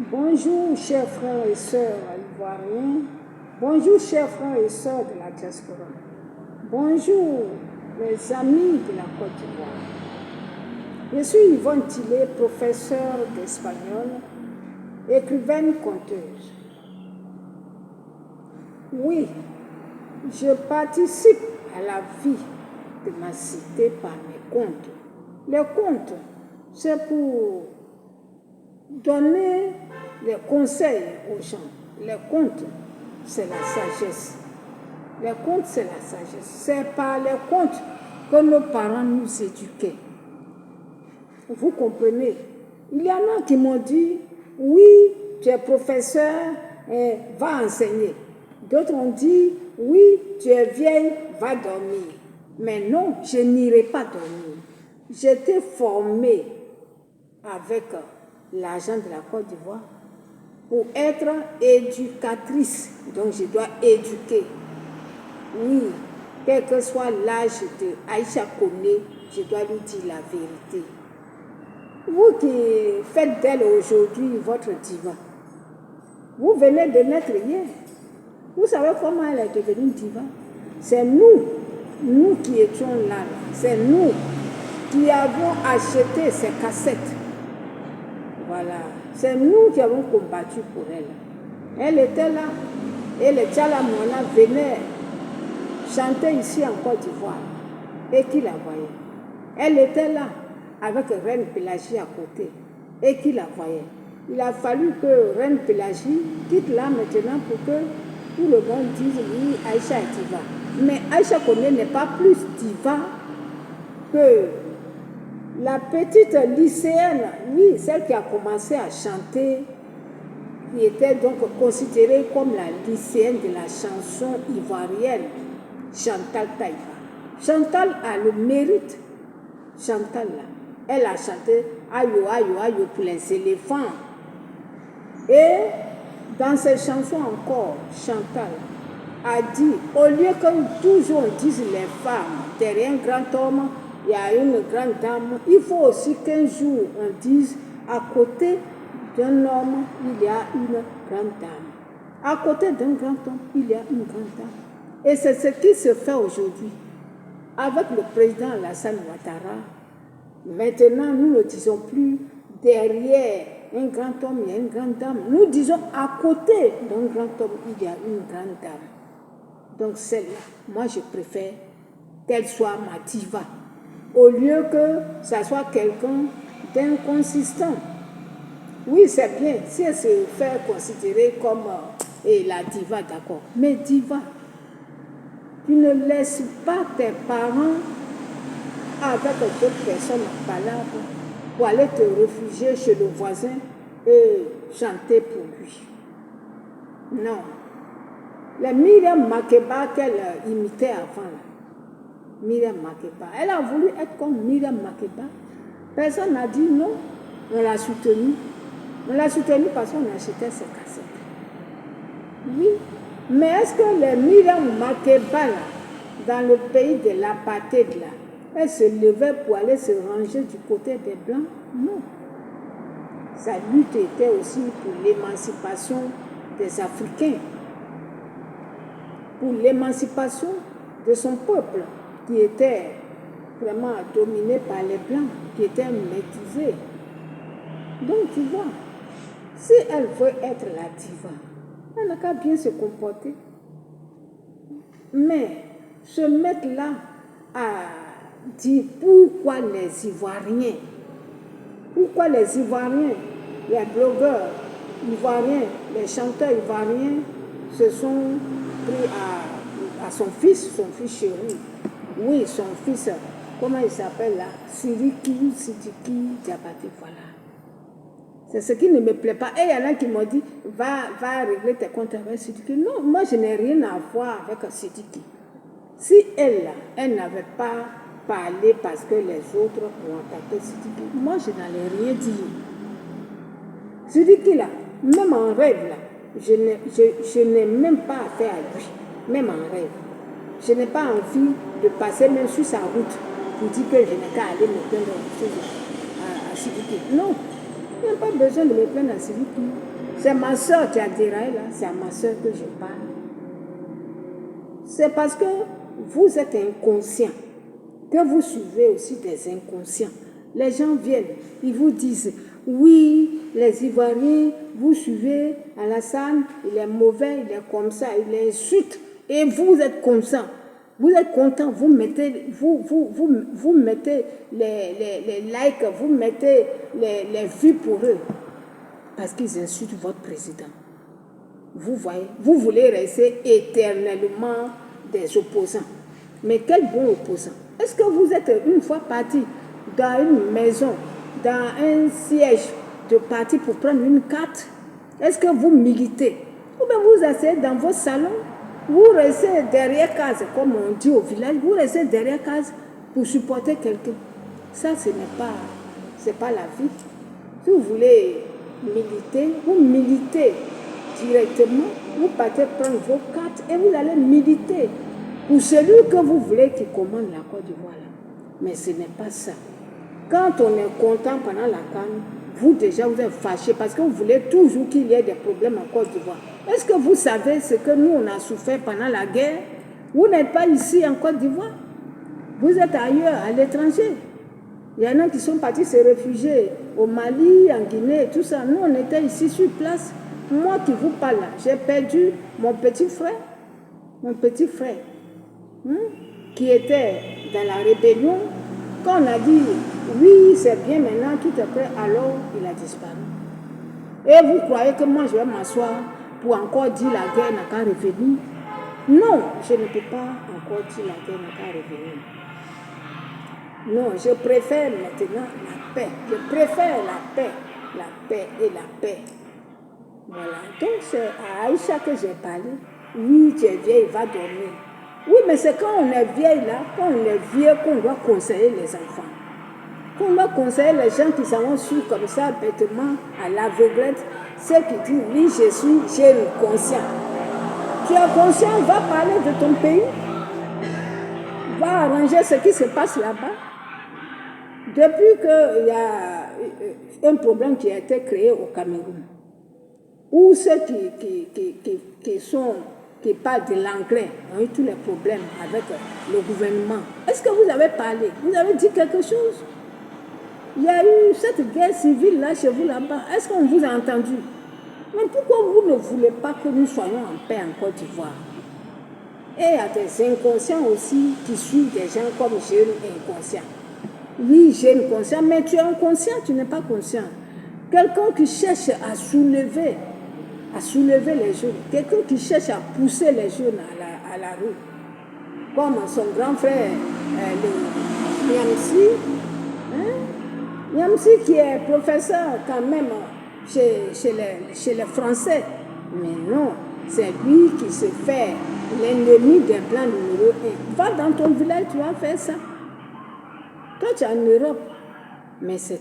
Bonjour chers frères et sœurs ivoiriens, bonjour chers frères et sœurs de la diaspora, bonjour les amis de la Côte d'Ivoire. Je suis Yvonne Tillet, professeure d'espagnol, écrivaine conteuse. Oui, je participe à la vie de ma cité par mes contes. Les contes, c'est pour donner les conseils aux gens. Les contes, c'est la sagesse. Les contes, c'est la sagesse. C'est par les contes que nos parents nous éduquaient. Vous comprenez? Il y en a qui m'ont dit, oui, tu es professeur, va enseigner. D'autres ont dit, oui, tu es vieille, va dormir. Mais non, je n'irai pas dormir. J'étais formée avec l'argent de la Côte d'Ivoire pour être éducatrice. Donc, je dois éduquer. Oui, quel que soit l'âge de Aïcha Koné, je dois lui dire la vérité. Vous qui faites d'elle aujourd'hui votre diva, vous venez de naître hier. Vous savez comment elle est devenue diva? C'est nous qui étions là. C'est nous qui avons acheté ces cassettes. Voilà. C'est nous qui avons combattu pour elle. Elle était là. Et les Tchalamouana venaient chanter ici en Côte d'Ivoire. Et qui la voyait? Elle était là avec Reine Pélagie à côté. Et qui la voyait? Il a fallu que Reine Pélagie quitte là maintenant pour que tout le monde dise oui, Aïcha est diva. Mais Aïcha Koné n'est pas plus diva que la petite lycéenne, oui, celle qui a commencé à chanter, qui était donc considérée comme la lycéenne de la chanson ivoirienne, Chantal Taïfa. Chantal a le mérite. Chantal, là, elle a chanté Ayo, ayo, ayo pour les éléphants. Et dans ses chansons encore, Chantal a dit, au lieu que toujours on dise les femmes, derrière un grand homme, il y a une grande dame, il faut aussi qu'un jour on dise, à côté d'un homme, il y a une grande dame. À côté d'un grand homme, il y a une grande dame. Et c'est ce qui se fait aujourd'hui. Avec le président Alassane Ouattara, maintenant nous ne disons plus derrière un grand homme, il y a une grande dame. Nous disons à côté d'un grand homme, il y a une grande dame. Donc celle-là, moi je préfère qu'elle soit ma diva, au lieu que ça soit quelqu'un d'inconsistant. Oui, c'est bien, si elle se fait considérer comme la diva, d'accord. Mais diva, tu ne laisses pas tes parents avec d'autres personnes en palabre pour aller te réfugier chez le voisin et chanter pour lui. Non. La Myriam Makeba qu'elle imitait avant, Myriam Makeba, elle a voulu être comme Myriam Makeba. Personne n'a dit non, on l'a soutenue. On l'a soutenue parce qu'on achetait ses cassettes. Oui, mais est-ce que les Myriam Makeba, là, dans le pays de l'apartheid, là, elle se levait pour aller se ranger du côté des Blancs? Non. Sa lutte était aussi pour l'émancipation des Africains, pour l'émancipation de son peuple qui était vraiment dominé par les Blancs, qui était maîtrisé. Donc tu vois, si elle veut être la diva, elle n'a qu'à bien se comporter. Mais se mettre là à dire pourquoi les Ivoiriens, les blogueurs ivoiriens, les chanteurs ivoiriens se sont pris à son fils chéri. Oui, son fils, comment il s'appelle là? Sidiki Diabaté, voilà. C'est ce qui ne me plaît pas. Et il y en a qui m'ont dit, va régler tes comptes avec Sidiki. Non, moi je n'ai rien à voir avec Sidiki. Si elle n'avait pas parlé parce que les autres ont attaqué Sidiki, moi je n'allais rien dire. Sidiki là, même en rêve là, je n'ai même pas affaire à lui, même en rêve. Je n'ai pas envie de passer même sur sa route pour dire que je n'ai qu'à aller me plaindre à Sidiki. Non. Il n'y a pas besoin de me plaindre à celui qui... C'est ma soeur qui a déraillé là, c'est à ma soeur que je parle. C'est parce que vous êtes inconscient que vous suivez aussi des inconscients. Les gens viennent, ils vous disent, oui, les Ivoiriens, vous suivez Alassane, il est mauvais, il est comme ça, il est insulte, et vous êtes comme ça. Vous êtes content, vous mettez, vous mettez les likes, vous mettez les vues pour eux, parce qu'ils insultent votre président. Vous voyez, vous voulez rester éternellement des opposants. Mais quel bon opposant! Est-ce que vous êtes une fois parti dans une maison, dans un siège de parti pour prendre une carte? Est-ce que vous militez? Ou bien vous asseyez dans votre salon, vous restez derrière case, comme on dit au village, vous restez derrière case pour supporter quelqu'un. Ça, ce n'est pas la vie. Si vous voulez militer, vous militez directement, vous partez prendre vos cartes et vous allez militer pour celui que vous voulez qui commande la Côte d'Ivoire. Mais ce n'est pas ça. Quand on est content pendant la CAN, vous déjà vous êtes fâché parce que vous voulez toujours qu'il y ait des problèmes en Côte d'Ivoire. Est-ce que vous savez ce que nous on a souffert pendant la guerre? Vous n'êtes pas ici en Côte d'Ivoire. Vous êtes ailleurs, à l'étranger. Il y en a qui sont partis se réfugier au Mali, en Guinée, tout ça. Nous on était ici sur place. Moi qui vous parle, j'ai perdu mon petit frère. Qui était dans la rébellion. Quand on a dit, oui, c'est bien maintenant, tout est prêt, alors il a disparu. Et vous croyez que moi, je vais m'asseoir pour encore dire la guerre n'a qu'à revenir? Non, je ne peux pas encore dire la guerre n'a qu'à revenir. Non, je préfère maintenant la paix. Je préfère la paix et la paix. Voilà. Donc, c'est à Aïcha que j'ai parlé. Oui, tu es vieille, va dormir. Oui, mais c'est quand on est vieille là, quand on est vieux, qu'on doit conseiller les enfants. Qu'on doit conseiller les gens qui s'en vont suivre comme ça, bêtement, à l'aveuglette. Ceux qui disent, oui, je suis jeune, conscient. Tu es conscient, va parler de ton pays. Va arranger ce qui se passe là-bas. Depuis qu'il y a un problème qui a été créé au Cameroun, où ceux qui parlent de l'anglais ont eu tous les problèmes avec le gouvernement. Est-ce que vous avez parlé? Vous avez dit quelque chose? Il y a eu cette guerre civile là chez vous là-bas. Est-ce qu'on vous a entendu? Mais pourquoi vous ne voulez pas que nous soyons en paix en Côte d'Ivoire? Et il y a des inconscients aussi qui suivent des gens comme jeunes et inconscients. Oui, jeune conscient, mais tu es inconscient, tu n'es pas conscient. Quelqu'un qui cherche à soulever les jeunes, quelqu'un qui cherche à pousser les jeunes à la rue, comme son grand frère, le Niamsi, Niamsi qui est professeur quand même chez les Français, mais non, c'est lui qui se fait l'ennemi des Blancs numéro 1. Va dans ton village, tu vas faire ça. Toi, tu es en Europe, mais c'est